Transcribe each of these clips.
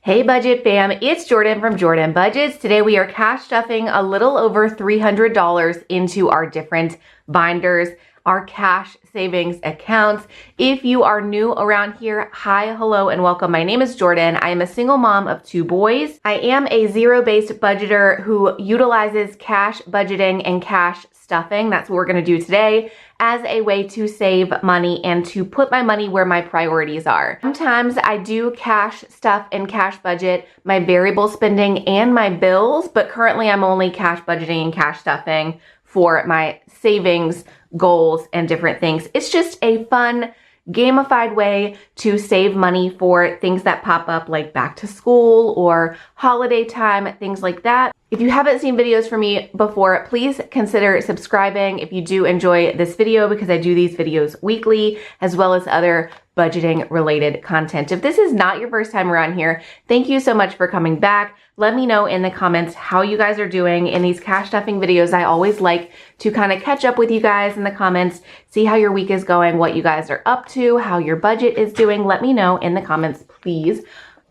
Hey budget fam, it's Jordan from Jordan Budgets. Today we are cash stuffing a little over $300 into our different binders, our cash savings accounts. If you are new around here, hi, hello, and welcome. My name is Jordan. I am a single mom of 2 boys. I am a zero-based budgeter who utilizes cash budgeting and cash stuffing. That's what we're gonna do today as a way to save money and to put my money where my priorities are. Sometimes I do cash stuff and cash budget my variable spending and my bills, but currently I'm only cash budgeting and cash stuffing for my savings goals and different things. It's just a fun, gamified way to save money for things that pop up like back to school or holiday time, things like that. If you haven't seen videos from me before, please consider subscribing if you do enjoy this video, because I do these videos weekly as well as other budgeting related content. If this is not your first time around here, thank you so much for coming back. Let me know in the comments how you guys are doing in these cash stuffing videos. I always like to kind of catch up with you guys in the comments, see how your week is going, what you guys are up to, how your budget is doing. Let me know in the comments, please.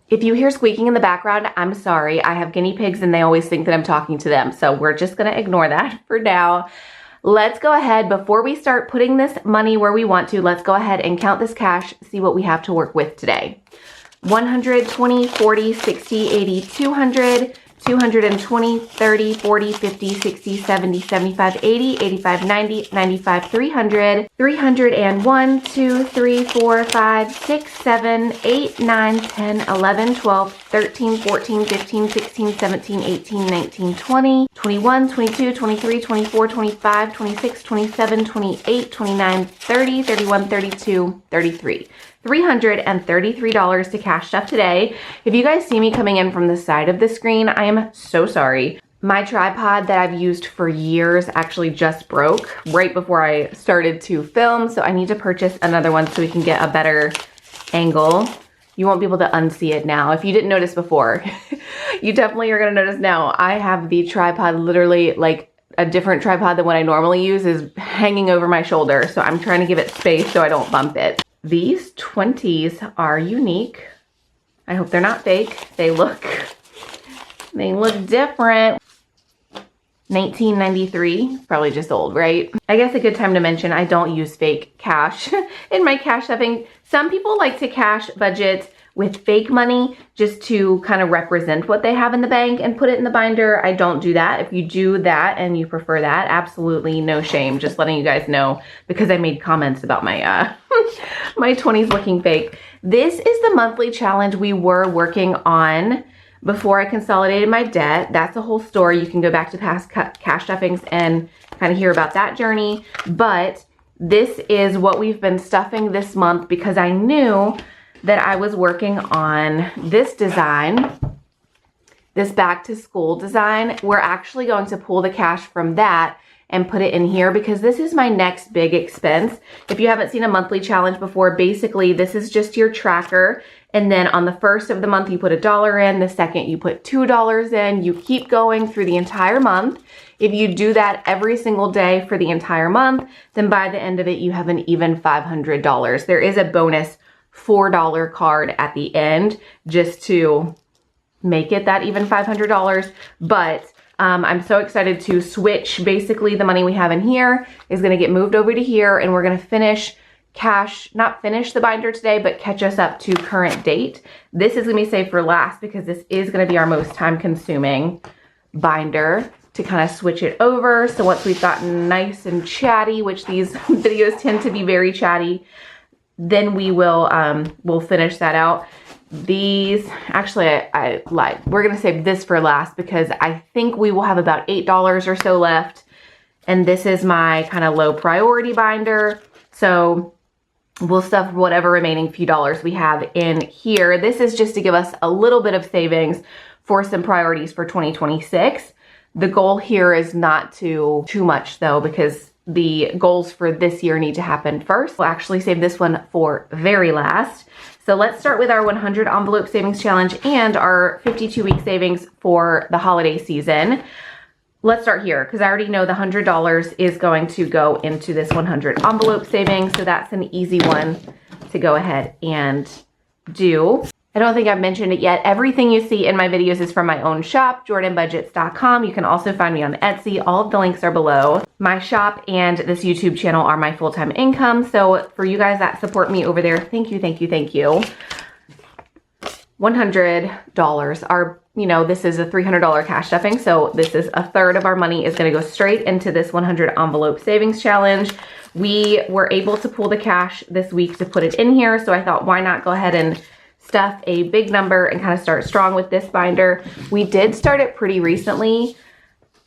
If you hear squeaking in the background, I'm sorry. I have guinea pigs and they always think that I'm talking to them. So we're just gonna ignore that for now. Let's go ahead, before we start putting this money where we want to, let's go ahead and count this cash, see what we have to work with today. 100, 20, 40, 60, 80, 200, 220, 30, 40, 50, 60, 70, 75, 80, 85, 90, 95, 300, 301, 2, 3, 4, 5, 6, 7, 8, 9, 10, 11, 12, 13, 14, 15, 16, 17, 18, 19, 20, 21, 22, 23, 24, 25, 26, 27, 28, 29, 30, 31, 32, 33. $333 to cash stuff today. If you guys see me coming in from the side of the screen, I am so sorry. My tripod that I've used for years actually just broke right before I started to film, so I need to purchase another one so we can get a better angle. You won't be able to unsee it now. If you didn't notice before, you definitely are gonna notice now. I have the tripod literally like a different tripod than what I normally use is hanging over my shoulder, so I'm trying to give it space so I don't bump it. These 20s are unique. I hope they're not fake. They look different. 1993, probably just old, right? I guess a good time to mention, I don't use fake cash in my cash stuffing. Some people like to cash budget with fake money just to kind of represent what they have in the bank and put it in the binder. I don't do that. If you do that and you prefer that, absolutely no shame. Just letting you guys know because I made comments about my my 20s looking fake. This is the monthly challenge we were working on before I consolidated my debt. That's a whole story. You can go back to past cash stuffings and kind of hear about that journey. But this is what we've been stuffing this month because I knew that I was working on this design, this back to school design. We're actually going to pull the cash from that and put it in here because this is my next big expense. If you haven't seen a monthly challenge before, basically this is just your tracker. And then on the first of the month, you put $1 in, the second you put $2 in, you keep going through the entire month. If you do that every single day for the entire month, then by the end of it, you have an even $500. There is a bonus $4 card at the end just to make it that even $500. But I'm so excited to switch. Basically, the money we have in here is going to get moved over to here, and we're going to finish not finish the binder today, but catch us up to current date. This is going to be saved for last because this is going to be our most time consuming binder to kind of switch it over. So once we've gotten nice and chatty, which these videos tend to be very chatty, then we will we'll finish that out. These, actually I lied. We're gonna save this for last because I think we will have about $8 or so left. And this is my kind of low priority binder. So we'll stuff whatever remaining few dollars we have in here. This is just to give us a little bit of savings for some priorities for 2026. The goal here is not too much though, because the goals for this year need to happen first. We'll actually save this one for very last. So let's start with our 100 envelope savings challenge and our 52-week savings for the holiday season. Let's start here because I already know the $100 is going to go into this 100 envelope savings. So that's an easy one to go ahead and do. I don't think I've mentioned it yet. Everything you see in my videos is from my own shop, jordanbudgets.com. You can also find me on Etsy. All of the links are below. My shop and this YouTube channel are my full-time income. So for you guys that support me over there, thank you, thank you, thank you. $100 are, you know, this is a $300 cash stuffing. So this is a third of our money is going to go straight into this 100 envelope savings challenge. We were able to pull the cash this week to put it in here. So I thought, why not go ahead and stuff a big number and kind of start strong with this binder. We did start it pretty recently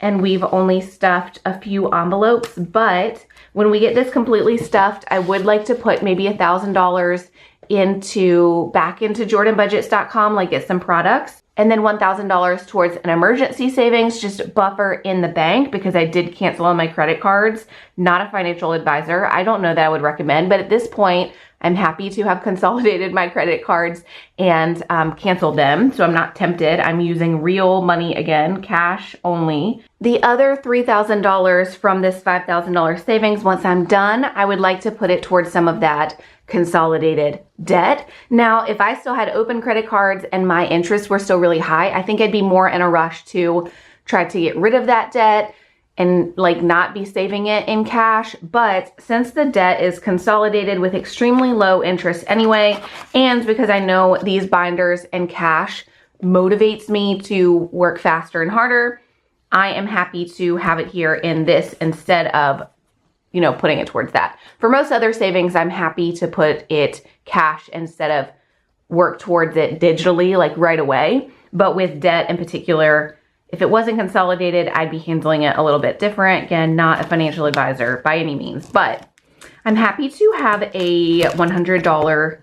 and we've only stuffed a few envelopes, but when we get this completely stuffed, I would like to put maybe $1,000 back into jordanbudgets.com, like get some products, and then $1,000 towards an emergency savings, just buffer in the bank, because I did cancel on my credit cards. Not a financial advisor. I don't know that I would recommend, but at this point, I'm happy to have consolidated my credit cards and canceled them. So I'm not tempted. I'm using real money again, cash only. The other $3,000 from this $5,000 savings, once I'm done, I would like to put it towards some of that consolidated debt. Now, if I still had open credit cards and my interests were still really high, I think I'd be more in a rush to try to get rid of that debt and like not be saving it in cash. But since the debt is consolidated with extremely low interest anyway, and because I know these binders and cash motivates me to work faster and harder, I am happy to have it here in this instead of, you know, putting it towards that. For most other savings, I'm happy to put it cash instead of work towards it digitally, like right away. But with debt in particular, if it wasn't consolidated, I'd be handling it a little bit different. Again, not a financial advisor by any means, but I'm happy to have a $100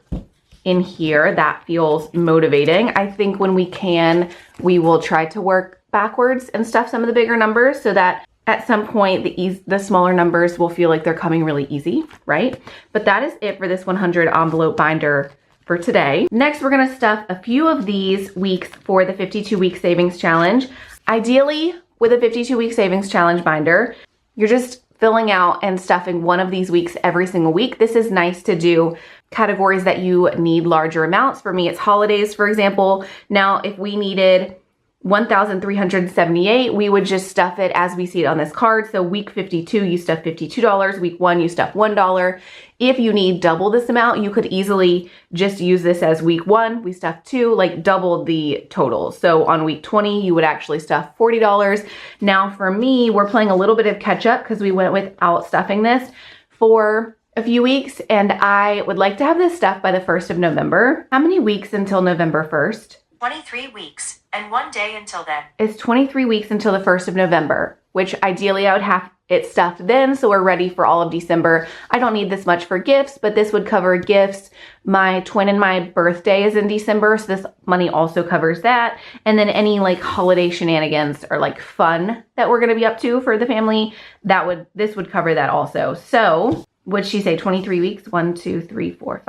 in here. That feels motivating. I think when we can, we will try to work backwards and stuff some of the bigger numbers so that at some point the smaller numbers will feel like they're coming really easy, right? But that is it for this 100 envelope binder for today. Next, we're gonna stuff a few of these weeks for the 52-week savings challenge. Ideally, with a 52-week savings challenge binder, you're just filling out and stuffing one of these weeks every single week. This is nice to do categories that you need larger amounts. For me, it's holidays, for example. Now, if we needed 1,378, we would just stuff it as we see it on this card. So week 52, you stuff $52. Week 1, you stuff $1. If you need double this amount, you could easily just use this as week 1, we stuff 2, like double the total. So on week 20, you would actually stuff $40. Now for me, we're playing a little bit of catch up because we went without stuffing this for a few weeks, and I would like to have this stuff by the 1st of November. How many weeks until November 1st? 23 weeks and 1 day until then. It's 23 weeks until the 1st of November, which ideally I would have it stuffed then, so we're ready for all of December. I don't need this much for gifts, but this would cover gifts. My twin and my birthday is in December, so this money also covers that. And then any like holiday shenanigans or like fun that we're gonna be up to for the family, this would cover that also. So what'd she say, 23 weeks? 1, 2, 3, 4,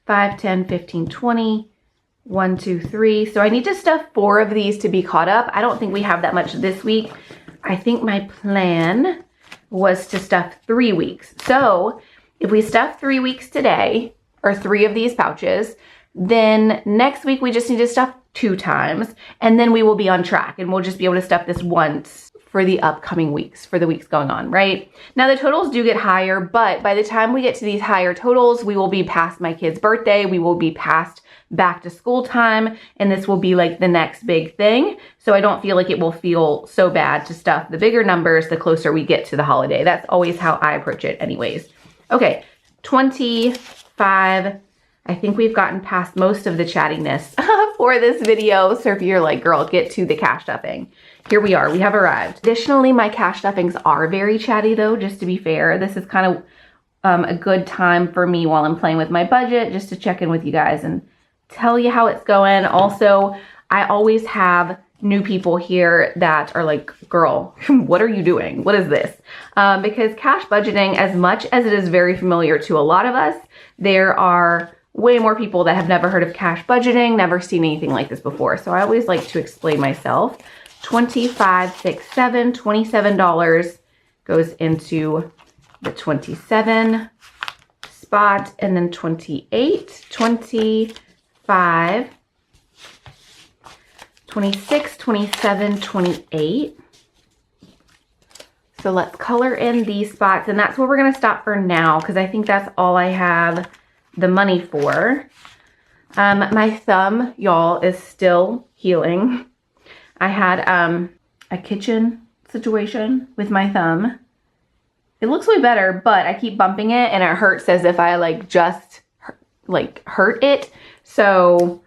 5, 10, 15, 20. 1, 2, 3. So I need to stuff 4 of these to be caught up. I don't think we have that much this week. I think my plan was to stuff 3 weeks. So if we stuff 3 weeks today, or 3 of these pouches, then next week we just need to stuff 2 times, and then we will be on track, and we'll just be able to stuff this once for the upcoming weeks, for the weeks going on, right? Now the totals do get higher, but by the time we get to these higher totals, we will be past my kid's birthday, we will be past back to school time, and this will be like the next big thing. So I don't feel like it will feel so bad to stuff the bigger numbers the closer we get to the holiday. That's always how I approach it anyways. Okay, 25. I think we've gotten past most of the chattiness for this video. So if you're like, girl, get to the cash stuffing. Here we are, we have arrived. Additionally, my cash stuffings are very chatty though, just to be fair. This is kind of a good time for me while I'm playing with my budget, just to check in with you guys and tell you how it's going. Also, I always have new people here that are like, girl, what are you doing? What is this? Because cash budgeting, as much as it is very familiar to a lot of us, there are way more people that have never heard of cash budgeting, never seen anything like this before. So I always like to explain myself. $27 goes into the 27 spot, and then 28, 25, 26, 27, 28. So let's color in these spots, and that's where we're gonna stop for now because I think that's all I have the money for. My thumb, y'all, is still healing. I had a kitchen situation with my thumb. It looks way better, but I keep bumping it and it hurts as if I like just like hurt it. So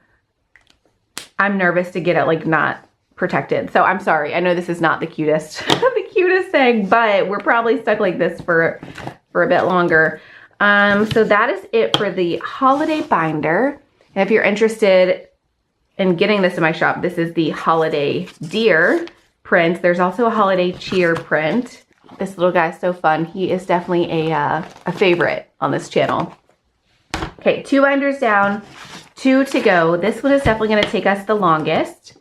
I'm nervous to get it like not protected. So I'm sorry. I know this is not the cutest, the cutest thing, but we're probably stuck like this for a bit longer. So that is it for the holiday binder. And if you're interested in getting this in my shop, this is the holiday deer print. There's also a holiday cheer print. This little guy's so fun. He is definitely a favorite on this channel. Okay, 2 binders down, 2 to go. This one is definitely gonna take us the longest.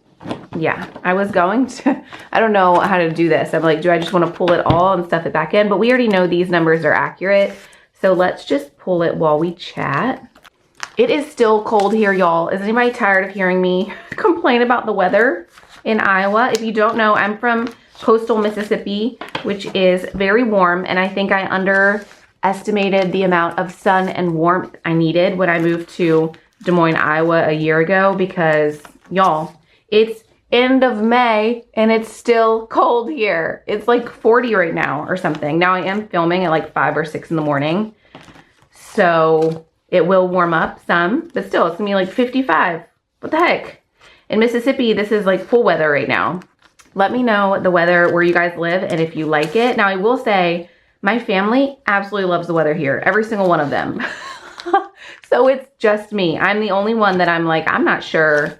Yeah, I was going to, I don't know how to do this. I'm like, do I just wanna pull it all and stuff it back in? But we already know these numbers are accurate. So let's just pull it while we chat. It is still cold here, y'all. Is anybody tired of hearing me complain about the weather in Iowa? If you don't know, I'm from coastal Mississippi, which is very warm, and I think I underestimated the amount of sun and warmth I needed when I moved to Des Moines, Iowa a year ago because, y'all, it's end of May and it's still cold here. It's like 40 right now or something. Now I am filming at like 5 or 6 in the morning, so it will warm up some, but still it's gonna be like 55. What the heck? In Mississippi, this is like pool weather right now. Let me know the weather where you guys live and if you like it. Now I will say my family absolutely loves the weather here. Every single one of them. So it's just me. I'm the only one that I'm like, I'm not sure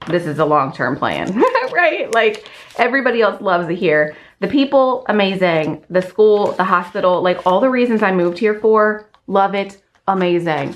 this is a long-term plan, right? Like everybody else loves it here. The people, amazing. The school, the hospital, like all the reasons I moved here for, love it, amazing.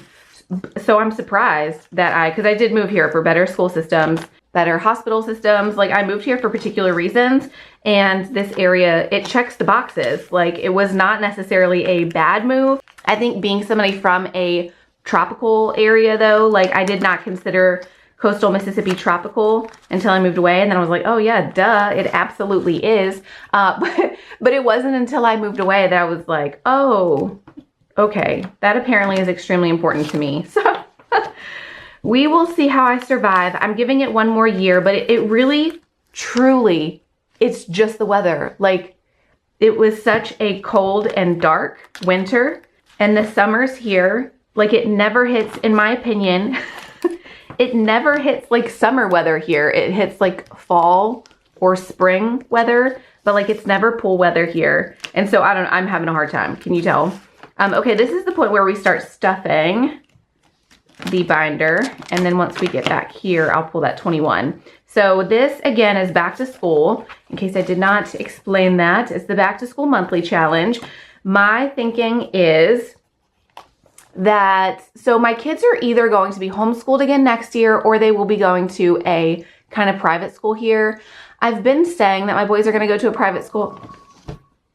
So I'm surprised that because I did move here for better school systems, better hospital systems. Like I moved here for particular reasons, and this area, it checks the boxes. Like it was not necessarily a bad move. I think being somebody from a tropical area though, like I did not consider coastal Mississippi tropical until I moved away, and then I was like, oh yeah, duh, it absolutely is. But it wasn't until I moved away that I was like, oh, okay, that apparently is extremely important to me. So we will see how I survive. I'm giving it 1 more year, but it really, truly, it's just the weather. Like it was such a cold and dark winter, and the summers here, like it never hits, in my opinion, it never hits like summer weather here. It hits like fall or spring weather, but like it's never pool weather here. And so I'm having a hard time. Can you tell? Okay, this is the point where we start stuffing the binder. And then once we get back here, I'll pull that 21. So this again is back to school. In case I did not explain that, it's the back to school monthly challenge. My thinking is that, so my kids are either going to be homeschooled again next year or they will be going to a kind of private school here. I've been saying that my boys are going to go to a private school.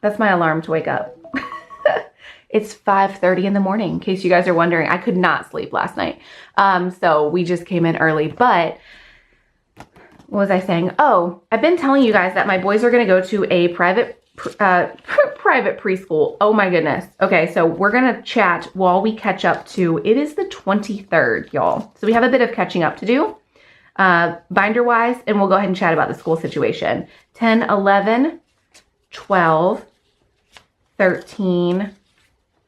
That's my alarm to wake up. It's 5:30 in the morning, in case you guys are wondering. I could not sleep last night. So we just came in early, but what was I saying? Oh, I've been telling you guys that my boys are going to go to a private preschool. Oh my goodness. Okay, so we're gonna chat while we catch up to, it is the 23rd, y'all. So we have a bit of catching up to do, binder wise, and we'll go ahead and chat about the school situation. 10, 11, 12, 13,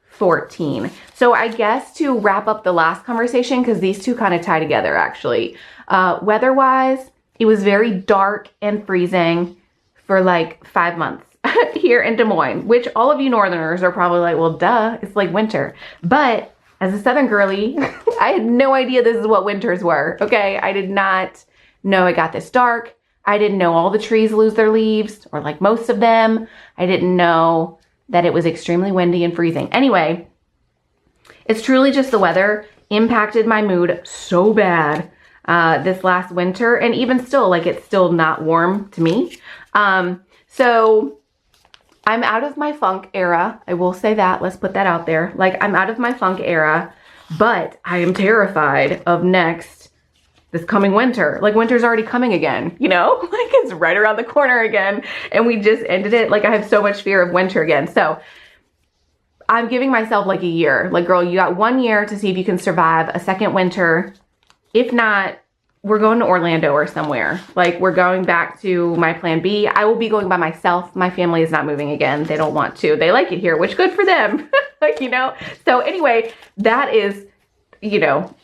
14. So I guess to wrap up the last conversation, because these two kind of tie together actually, weather wise, it was very dark and freezing for like 5 months. Here in Des Moines, which all of you northerners are probably like, well, duh, it's like winter. But as a southern girly, I had no idea this is what winters were, okay? I did not know it got this dark. I didn't know all the trees lose their leaves, or like most of them. I didn't know that it was extremely windy and freezing. Anyway, it's truly just the weather impacted my mood so bad this last winter, and even still, like it's still not warm to me. So I'm out of my funk era. I will say that. Let's put that out there. Like I'm out of my funk era, but I am terrified of next this coming winter. Like winter's already coming again, you know? Like it's right around the corner again. And we just ended it. Like I have so much fear of winter again. So I'm giving myself like a year. Like girl, you got 1 year to see if you can survive a second winter. If not, we're going to Orlando or somewhere. Like we're going back to my plan B. I will be going by myself. My family is not moving again. They don't want to. They like it here, which good for them. Like, you know? So anyway, that is, you know,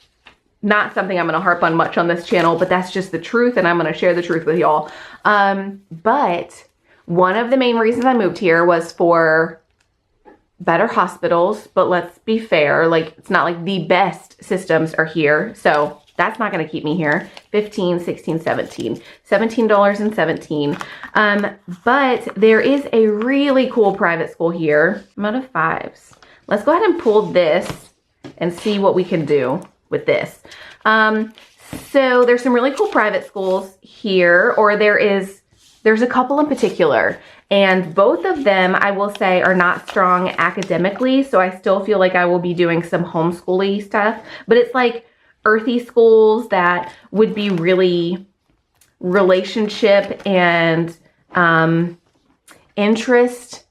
not something I'm going to harp on much on this channel, but that's just the truth. And I'm going to share the truth with y'all. But one of the main reasons I moved here was for better hospitals. But let's be fair. Like it's not like the best systems are here. So that's not going to keep me here. 15, 16, 17. $17.17. But there is a really cool private school here. I'm out of 5s. Let's go ahead and pull this and see what we can do with this. So there's some really cool private schools here, or there's a couple in particular. And both of them, I will say, are not strong academically. So I still feel like I will be doing some homeschooling stuff. But it's like earthy schools that would be really relationship and interest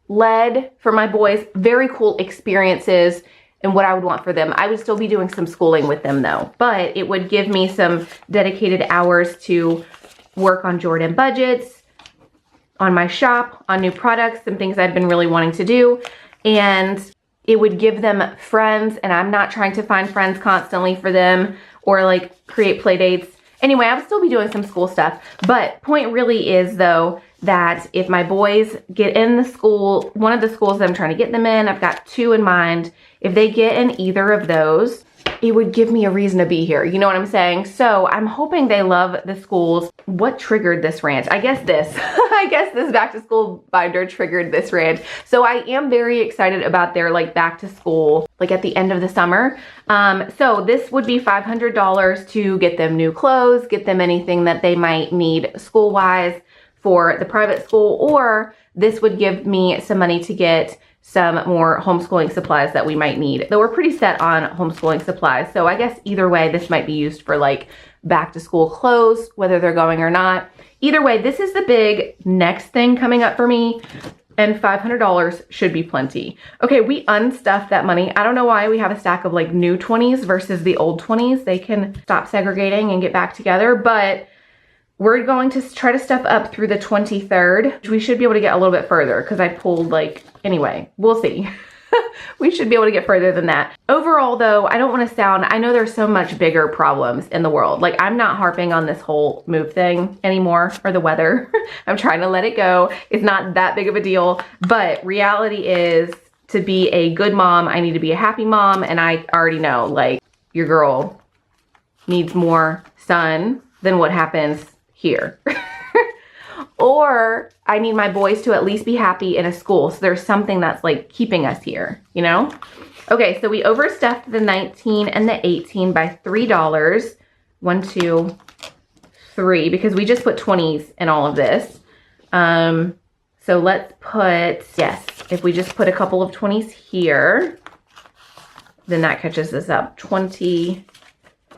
led for my boys. Very cool experiences and what I would want for them. I would still be doing some schooling with them though, but it would give me some dedicated hours to work on Jordan budgets, on my shop, on new products, some things I've been really wanting to do. And it would give them friends, and I'm not trying to find friends constantly for them or like create play dates. Anyway, I would still be doing some school stuff, but point really is though, that if my boys get in the school, one of the schools that I'm trying to get them in, I've got 2 in mind. If they get in either of those, it would give me a reason to be here. You know what I'm saying? So I'm hoping they love the schools. What triggered this rant? I guess this, I guess this back to school binder triggered this rant. So I am very excited about their like back to school, like at the end of the summer. So this would be $500 to get them new clothes, get them anything that they might need school wise for the private school, or this would give me some money to get some more homeschooling supplies that we might need. Though we're pretty set on homeschooling supplies. So I guess either way, this might be used for like back to school clothes, whether they're going or not. Either way, this is the big next thing coming up for me, and $500 should be plenty. Okay, we unstuffed that money. I don't know why we have a stack of like new 20s versus the old 20s. They can stop segregating and get back together, but we're going to try to stuff up through the 23rd. We should be able to get a little bit further because I pulled like, anyway, we'll see. We should be able to get further than that. Overall though, I don't want to sound, I know there's so much bigger problems in the world. Like I'm not harping on this whole move thing anymore, or the weather. I'm trying to let it go. It's not that big of a deal, but reality is, to be a good mom, I need to be a happy mom. And I already know like your girl needs more sun than what happens here. Or I need my boys to at least be happy in a school. So there's something that's like keeping us here, you know? Okay, so we overstuffed the 19 and the 18 by $3. 1, 2, 3, because we just put 20s in all of this. So let's put, yes, if we just put a couple of 20s here, then that catches us up. 20,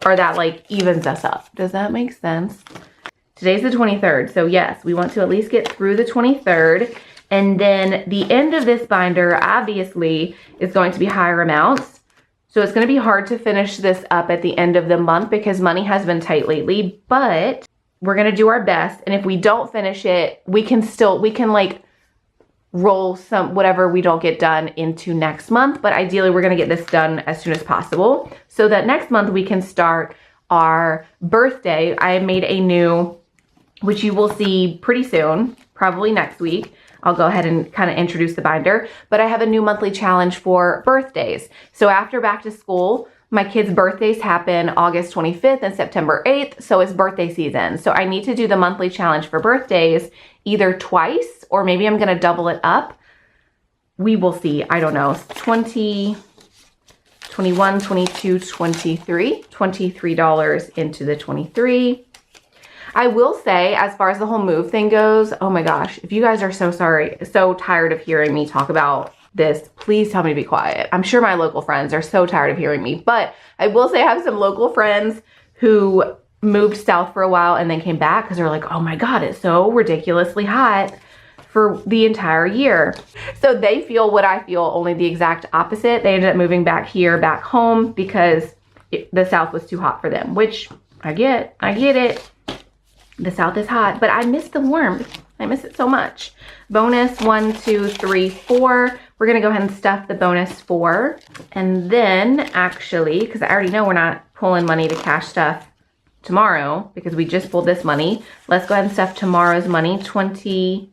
or that like evens us up. Does that make sense? Today's the 23rd, so yes, we want to at least get through the 23rd. And then the end of this binder, obviously, is going to be higher amounts. So it's going to be hard to finish this up at the end of the month because money has been tight lately, but we're going to do our best. And if we don't finish it, we can like roll some, whatever we don't get done into next month. But ideally, we're going to get this done as soon as possible so that next month we can start our birthday. I made a new, which you will see pretty soon, probably next week. I'll go ahead and kind of introduce the binder, but I have a new monthly challenge for birthdays. So after back to school, my kids' birthdays happen August 25th and September 8th, so it's birthday season. So I need to do the monthly challenge for birthdays either twice, or maybe I'm gonna double it up. We will see, I don't know, 20, 21, 22, 23, $23 into the 23. I will say, as far as the whole move thing goes, oh my gosh, if you guys are so tired of hearing me talk about this, please tell me to be quiet. I'm sure my local friends are so tired of hearing me, but I will say I have some local friends who moved south for a while and then came back because they were like, oh my God, it's so ridiculously hot for the entire year. So they feel what I feel, only the exact opposite. They ended up moving back here, back home, because the south was too hot for them, which I get it. The south is hot, but I miss the warmth. I miss it so much. Bonus 1, 2, 3, 4. We're gonna go ahead and stuff the bonus 4. And then actually, because I already know we're not pulling money to cash stuff tomorrow because we just pulled this money. Let's go ahead and stuff tomorrow's money. 20,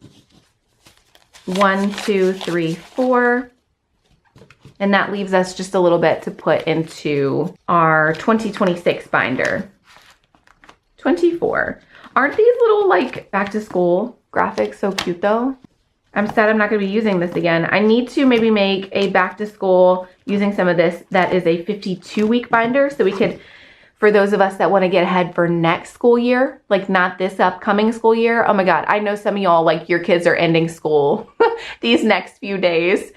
1, 2, 3, 4. And that leaves us just a little bit to put into our 2026 binder. 24. Aren't these little like back to school graphics so cute though? I'm sad I'm not gonna be using this again. I need to maybe make a back to school using some of this that is a 52-week binder, so we could, for those of us that wanna get ahead for next school year, like not this upcoming school year. Oh my God, I know some of y'all, like your kids are ending school these next few days.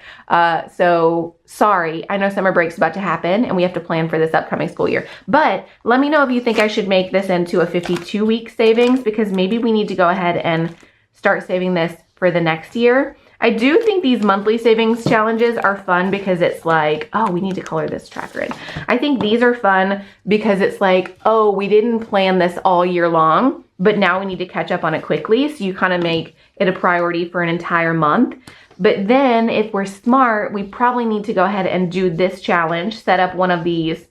So sorry, I know summer break's about to happen and we have to plan for this upcoming school year. But let me know if you think I should make this into a 52-week savings, because maybe we need to go ahead and start saving this for the next year. I do think these monthly savings challenges are fun because it's like, oh, we need to color this tracker in. I think these are fun because it's like, oh, we didn't plan this all year long, but now we need to catch up on it quickly. So you kind of make it a priority for an entire month. But then if we're smart, we probably need to go ahead and do this challenge, set up one of these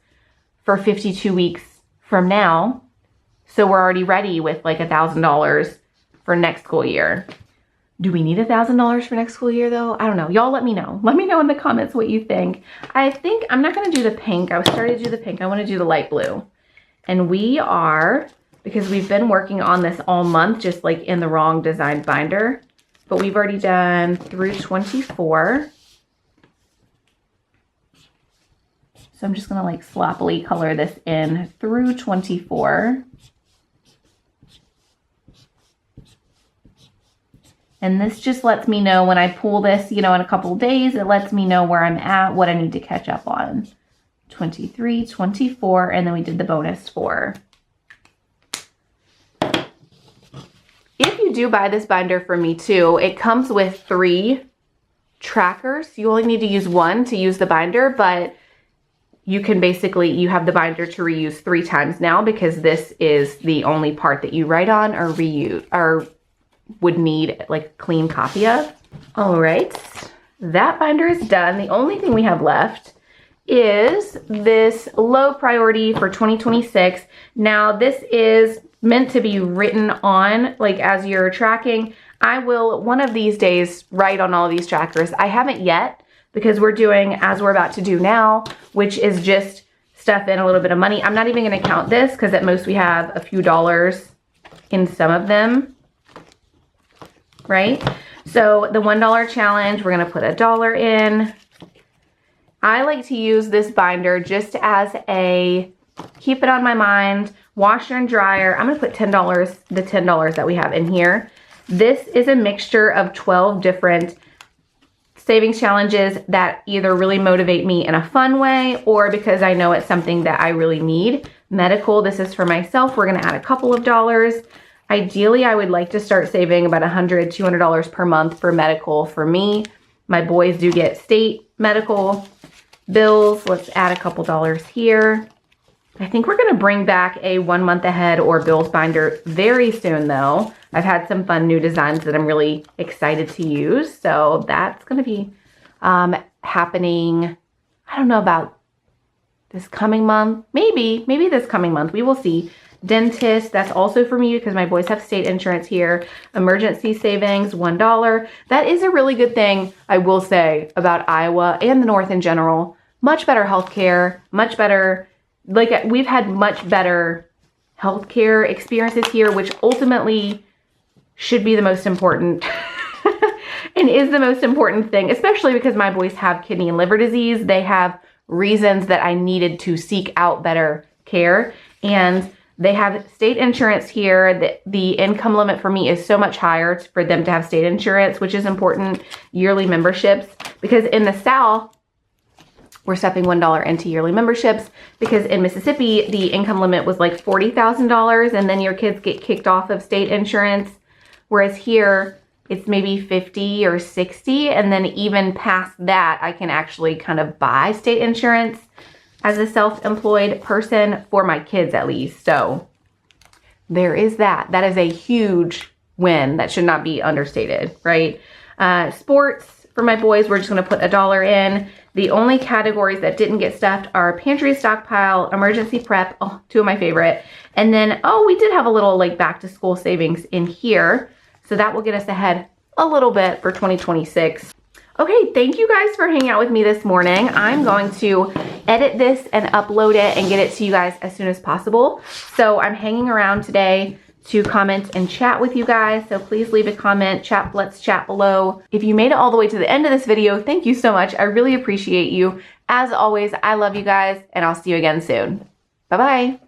for 52 weeks from now. So we're already ready with like $1,000 for next school year. Do we need $1,000 for next school year though? I don't know. Y'all let me know. Let me know in the comments what you think. I think I'm not gonna do the pink. I was starting to do the pink. I wanna do the light blue. And we are, because we've been working on this all month, just like in the wrong design binder, but we've already done through 24. So I'm just gonna like sloppily color this in through 24. And this just lets me know when I pull this, you know, in a couple of days, it lets me know where I'm at, what I need to catch up on. 23, 24, and then we did the bonus 4. If you do buy this binder from me too, it comes with 3 trackers. You only need to use 1 to use the binder, but you can basically, you have the binder to reuse 3 times now because this is the only part that you write on or reuse, or would need like a clean copy of. All right, that binder is done. The only thing we have left is this low priority for 2026. Now this is meant to be written on, like as you're tracking. I will one of these days write on all of these trackers. I haven't yet because we're doing as we're about to do now, which is just stuff in a little bit of money. I'm not even gonna count this because at most we have a few dollars in some of them. Right? So the $1 challenge, we're gonna put $1 in. I like to use this binder just as a, keep it on my mind, washer and dryer. I'm gonna put $10, the $10 that we have in here. This is a mixture of 12 different savings challenges that either really motivate me in a fun way or because I know it's something that I really need. Medical, this is for myself. We're gonna add a couple of dollars. Ideally, I would like to start saving about $100, $200 per month for medical for me. My boys do get state medical bills. Let's add a couple dollars here. I think we're gonna bring back a 1 month ahead or bills binder very soon though. I've had some fun new designs that I'm really excited to use. So that's gonna be happening, I don't know about this coming month. Maybe this coming month, we will see. Dentist, that's also for me because my boys have state insurance here. Emergency savings, $1. That is a really good thing, I will say, about Iowa and the North in general. Much better healthcare, much better, like we've had much better healthcare experiences here, which ultimately should be the most important and is the most important thing, especially because my boys have kidney and liver disease. They have reasons that I needed to seek out better care, and they have state insurance here. The income limit for me is so much higher for them to have state insurance, which is important, yearly memberships, because in the South, we're stuffing $1 into yearly memberships because in Mississippi, the income limit was like $40,000 and then your kids get kicked off of state insurance. Whereas here, it's maybe 50 or 60. And then even past that, I can actually kind of buy state insurance as a self-employed person for my kids at least. So there is that. That is a huge win that should not be understated, right? Sports for my boys, we're just gonna put $1 in. The only categories that didn't get stuffed are pantry stockpile, emergency prep, oh, two of my favorite. And then, oh, we did have a little like back to school savings in here. So that will get us ahead a little bit for 2026. Okay, thank you guys for hanging out with me this morning. I'm going to edit this and upload it and get it to you guys as soon as possible. So I'm hanging around today to comment and chat with you guys. So please leave a comment, let's chat below. If you made it all the way to the end of this video, thank you so much. I really appreciate you. As always, I love you guys and I'll see you again soon. Bye-bye.